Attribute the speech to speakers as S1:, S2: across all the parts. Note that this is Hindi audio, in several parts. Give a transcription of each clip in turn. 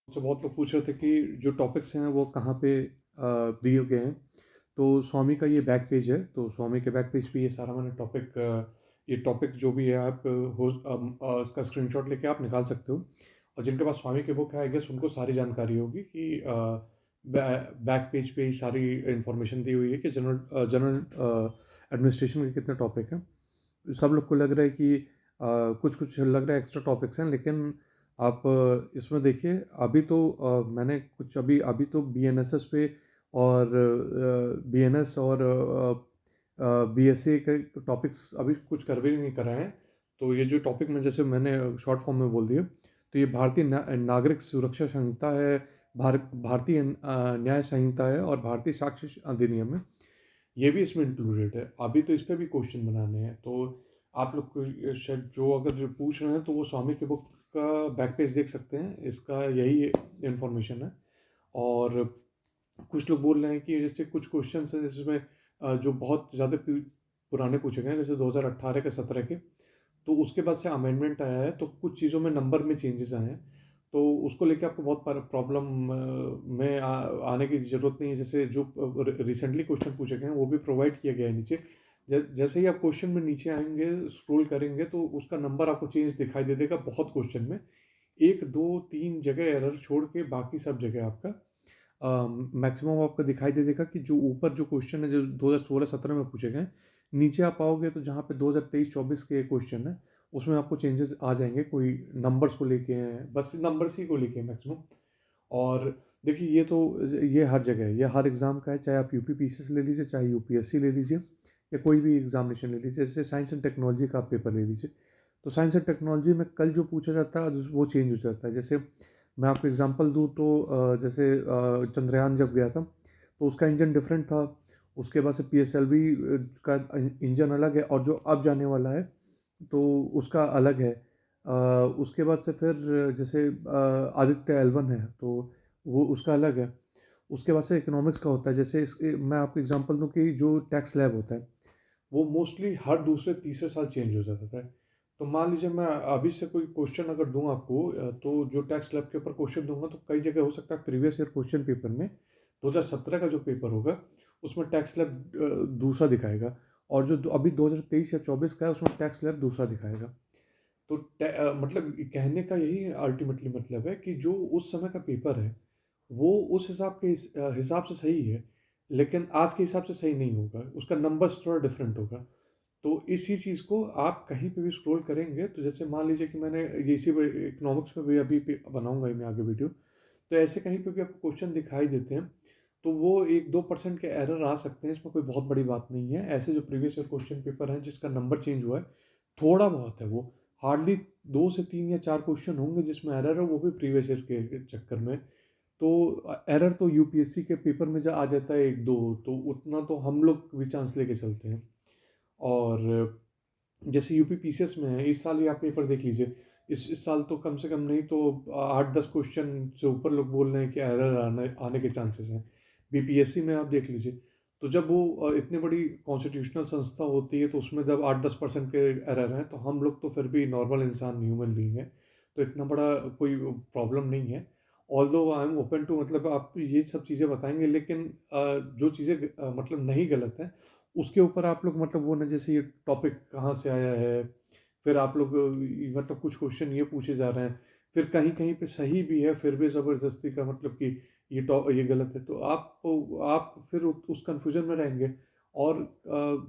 S1: मुझसे बहुत लोग पूछ रहे थे कि जो टॉपिक्स हैं वो कहाँ पे दिए गए हैं। तो स्वामी का ये बैक पेज है, तो स्वामी के बैक पेज पे ये सारा मैंने ये टॉपिक जो भी है आप इसका स्क्रीनशॉट लेके आप निकाल सकते हो। और जिनके पास स्वामी की बुक है आई गेस उनको सारी जानकारी होगी कि बैक पेज पे ही सारी इंफॉर्मेशन दी हुई है कि जनरल जनरल एडमिनिस्ट्रेशन के कितने टॉपिक हैं। सब लोग को लग रहा है कि कुछ कुछ लग रहा है एक्स्ट्रा टॉपिक्स हैं, लेकिन आप इसमें देखिए अभी तो मैंने कुछ अभी अभी तो बीएनएसएस पे और बीएनएस और बीएसए के टॉपिक्स अभी कुछ करवे नहीं कराए हैं। तो ये जो टॉपिक में जैसे मैंने शॉर्ट फॉर्म में बोल दिया, तो ये भारतीय नागरिक सुरक्षा संहिता है, भारतीय न्याय संहिता है और भारतीय साक्ष्य अधिनियम है। ये भी इसमें इंक्लूडेड है। अभी तो इस पे भी क्वेश्चन बनाने हैं, तो आप लोग को शायद जो अगर जो पूछ रहे हैं तो वो स्वामी की बुक का बैक पेज देख सकते हैं, इसका यही इंफॉर्मेशन है। और कुछ लोग बोल रहे हैं कि जैसे कुछ क्वेश्चन हैं जिसमें जो बहुत ज़्यादा पुराने पूछे गए हैं, जैसे 2018 के 17 के, तो उसके बाद से अमेंडमेंट आया है, तो कुछ चीज़ों में नंबर में चेंजेस आए हैं। तो उसको लेके आपको बहुत प्रॉब्लम में आने की ज़रूरत नहीं है। जैसे जो रिसेंटली क्वेश्चन पूछे गए हैं वो भी प्रोवाइड किया गया है नीचे। जैसे ही आप क्वेश्चन में नीचे आएंगे, स्क्रॉल करेंगे, तो उसका नंबर आपको चेंज दिखाई दे देगा बहुत क्वेश्चन में। एक दो तीन जगह एरर छोड़ के बाकी सब जगह आपका मैक्सिमम आपको दिखाई दे देगा कि जो ऊपर जो क्वेश्चन है जो 2016-17 में पूछे गए हैं, नीचे आप पाओगे तो जहाँ पे 2023-24 के क्वेश्चन है उसमें आपको चेंजेस आ जाएंगे। कोई नंबर्स को लेके हैं, बस नंबर्स ही को लेके हैं मैक्सिमम। और देखिए ये तो ये हर जगह है, ये हर एग्ज़ाम का है, चाहे आप यूपी पीसीएस ले लीजिए, चाहे यूपीएससी ले लीजिए, या कोई भी एग्जामिनेशन ले लीजिए। जैसे साइंस एंड टेक्नोलॉजी का आप पेपर ले लीजिए, तो साइंस एंड टेक्नोलॉजी में कल जो पूछा जाता है आज वो चेंज हो जाता है। जैसे मैं आपको एग्जांपल दूँ तो जैसे चंद्रयान जब गया था तो उसका इंजन डिफरेंट था। उसके बाद से पीएसएलवी का इंजन अलग है, और जो अब जाने वाला है तो उसका अलग है। उसके बाद से फिर जैसे आदित्य एल1 है तो वो उसका अलग है। उसके बाद से इकोनॉमिक्स का होता है। जैसे मैं आपको एग्जांपल दूं कि जो टैक्स लैब होता है वो मोस्टली हर दूसरे तीसरे साल चेंज हो जाता है। तो मान लीजिए मैं अभी से कोई क्वेश्चन अगर दूं आपको, तो जो टैक्स लैब के ऊपर क्वेश्चन दूंगा तो कई जगह हो सकता है प्रीवियस ईयर क्वेश्चन पेपर में 2017 का जो पेपर होगा उसमें टैक्स लैब दूसरा दिखाएगा, और जो अभी 2023 या 24 का है उसमें टैक्स लैब दूसरा दिखाएगा। तो मतलब कहने का यही अल्टीमेटली मतलब है कि जो उस समय का पेपर है वो उस हिसाब के हिसाब से सही है, लेकिन आज के हिसाब से सही नहीं होगा, उसका नंबर्स थोड़ा डिफरेंट होगा। तो इसी चीज़ को आप कहीं पे भी स्क्रॉल करेंगे तो जैसे मान लीजिए कि मैंने ये इसी इकोनॉमिक्स में भी अभी बनाऊंगा ही मैं आगे वीडियो, तो ऐसे कहीं पे भी आपको क्वेश्चन दिखाई देते हैं तो वो 1-2% के एरर आ सकते हैं, इसमें कोई बहुत बड़ी बात नहीं है। ऐसे जो प्रीवियस ईयर क्वेश्चन पेपर हैं जिसका नंबर चेंज हुआ है थोड़ा बहुत है, वो हार्डली 2 से 3 या 4 क्वेश्चन होंगे जिसमें एरर है, वो भी प्रीवियस ईयर के चक्कर में। तो एरर तो यूपीएससी के पेपर में जा आ जाता है एक दो, तो उतना तो हम लोग भी चांस लेके चलते हैं। और जैसे यूपी पीसीएस में है, इस साल ही आप पेपर देख लीजिए, इस साल तो कम से कम नहीं तो 8-10 क्वेश्चन से ऊपर लोग बोल रहे हैं कि एरर आने आने के चांसेस हैं। बीपीएससी में आप देख लीजिए, तो जब वो इतनी बड़ी कॉन्स्टिट्यूशनल संस्था होती है तो उसमें जब 8-10% के एरर हैं तो हम लोग तो फिर भी नॉर्मल इंसान ह्यूमन बीइंग है, तो इतना बड़ा कोई प्रॉब्लम नहीं है। Although I am open to, मतलब आप ये सब चीज़ें बताएंगे, लेकिन जो चीज़ें मतलब नहीं गलत है उसके ऊपर आप लोग मतलब वो ना, जैसे ये टॉपिक कहाँ से आया है, फिर आप लोग मतलब कुछ क्वेश्चन ये पूछे जा रहे हैं, फिर कहीं कहीं पे सही भी है फिर भी ज़बरदस्ती का मतलब कि ये गलत है, तो आप फिर उस कंफ्यूजन में रहेंगे। और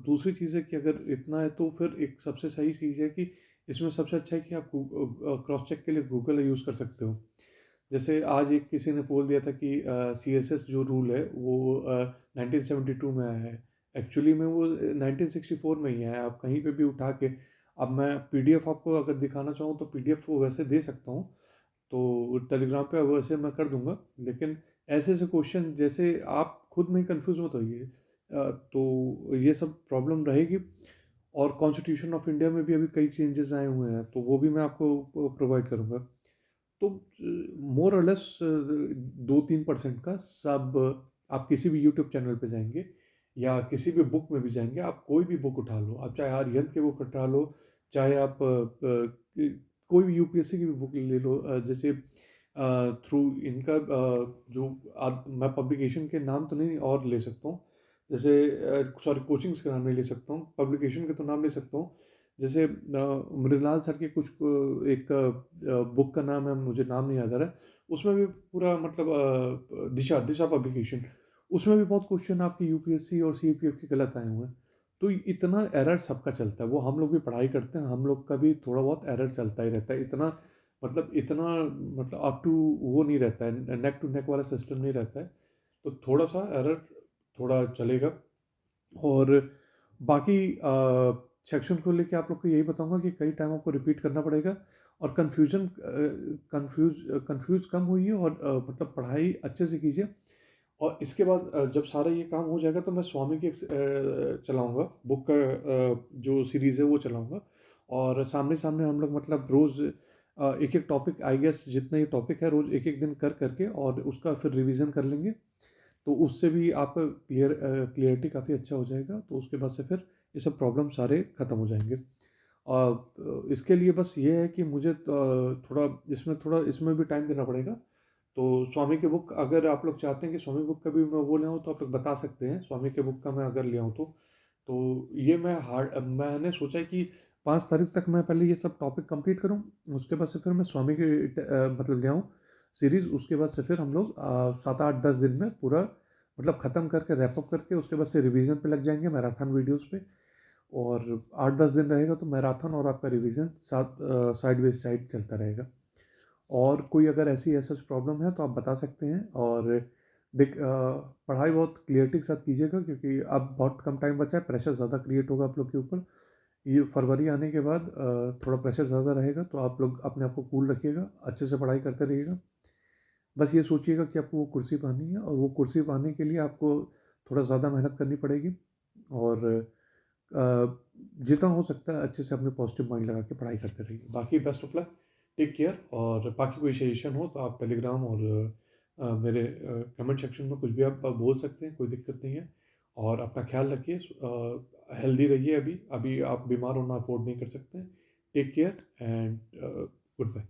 S1: दूसरी चीज़ है कि अगर इतना है तो फिर एक सबसे सही चीज़ है कि इसमें सबसे अच्छा है कि आप क्रॉस चेक के लिए गूगल यूज़ कर सकते हो। जैसे आज एक किसी ने बोल दिया था कि सीएसएस जो रूल है वो 1972 में आया है, एक्चुअली में वो 1964 में ही आया है। आप कहीं पे भी उठा के, अब मैं पीडीएफ आपको अगर दिखाना चाहूँ तो पीडीएफ वो वैसे दे सकता हूँ, तो टेलीग्राम पे वैसे मैं कर दूंगा। लेकिन ऐसे ऐसे क्वेश्चन जैसे आप खुद में ही कंफ्यूज मत होइए, तो ये सब प्रॉब्लम रहेगी। और कॉन्स्टिट्यूशन ऑफ इंडिया में भी अभी कई चेंजेस आए हुए हैं तो वो भी मैं आपको प्रोवाइड करूँगा। तो मोर और लेस 2-3% का सब आप किसी भी यूट्यूब चैनल पे जाएंगे या किसी भी बुक में भी जाएंगे, आप कोई भी बुक उठा लो, आप चाहे आर्यन की बुक उठा लो, चाहे आप कोई भी यूपीएससी की भी बुक ले लो, जैसे थ्रू इनका जो मैं पब्लिकेशन के नाम तो नहीं और ले सकता हूँ, जैसे सॉरी कोचिंग्स के नाम नहीं ले सकता हूँ, पब्लिकेशन के तो नाम ले सकता हूँ। जैसे मृणाल सर के कुछ एक बुक का नाम है, मुझे नाम नहीं याद आ रहा है, उसमें भी पूरा मतलब दिशा दिशा पब्लिकेशन, उसमें भी बहुत क्वेश्चन आपके यूपीएससी और सीपीएफ के गलत आए हुए हैं। तो इतना एरर सबका चलता है, वो हम लोग भी पढ़ाई करते हैं, हम लोग का भी थोड़ा बहुत एरर चलता ही रहता है। इतना मतलब अप टू वो नहीं रहता है, नेक टू नेक वाला सिस्टम नहीं रहता है। तो थोड़ा सा एरर थोड़ा चलेगा। और बाकी सेक्शन को लेके आप लोग को यही बताऊंगा कि कई टाइम आपको रिपीट करना पड़ेगा, और कंफ्यूज कम होइए, और मतलब पढ़ाई अच्छे से कीजिए। और इसके बाद जब सारा ये काम हो जाएगा तो मैं स्वामी की चलाऊंगा बुक का, जो सीरीज़ है वो चलाऊंगा। और सामने सामने हम लोग मतलब रोज़ एक एक टॉपिक, आई गेस जितना ये टॉपिक है रोज़ एक एक दिन कर करके और उसका फिर रिवीजन कर लेंगे। तो उससे भी आपका क्लियरिटी काफ़ी अच्छा हो जाएगा, तो उसके बाद से फिर ये सब प्रॉब्लम सारे ख़त्म हो जाएंगे। और इसके लिए बस ये है कि मुझे थोड़ा इसमें भी टाइम देना पड़ेगा। तो स्वामी की बुक अगर आप लोग चाहते हैं कि स्वामी बुक का भी मैं वो ले आऊँ तो आप लोग बता सकते हैं, स्वामी के बुक का मैं अगर ले आऊँ तो ये मैंने सोचा है कि 5 तारीख तक मैं पहले ये सब टॉपिक कंप्लीट करूँ, उसके बाद से फिर मैं स्वामी की मतलब ले आऊँ सीरीज़। उसके बाद से फिर हम लोग 7 8 10 दिन में पूरा मतलब ख़त्म करके रैपअप करके उसके बाद से रिवीजन पे लग जाएंगे, मैराथन वीडियोस पे। और 8 10 दिन रहेगा तो मैराथन और आपका रिवीजन साथ साइड बाई साइड चलता रहेगा। और कोई अगर ऐसा प्रॉब्लम है तो आप बता सकते हैं। और पढ़ाई बहुत क्लियरिटी के साथ कीजिएगा, क्योंकि अब बहुत कम टाइम बचा है, प्रेशर ज़्यादा क्रिएट होगा आप लोग के ऊपर। ये फरवरी आने के बाद थोड़ा प्रेशर ज़्यादा रहेगा, तो आप लोग अपने आप को कूल रखिएगा, अच्छे से पढ़ाई करते रहिएगा। बस ये सोचिएगा कि आपको वो कुर्सी पानी है, और वो कुर्सी पाने के लिए आपको थोड़ा ज़्यादा मेहनत करनी पड़ेगी। और जितना हो सकता है अच्छे से अपने पॉजिटिव माइंड लगा के पढ़ाई करते रहिए। बाकी best of luck, take care. और बाकी कोई सजेशन हो तो आप टेलीग्राम और मेरे कमेंट सेक्शन में कुछ भी आप बोल सकते हैं, कोई दिक्कत नहीं है। और अपना ख्याल रखिए, हेल्दी रहिए। अभी अभी आप बीमार होना अफोर्ड नहीं कर सकते। Take care and good bye.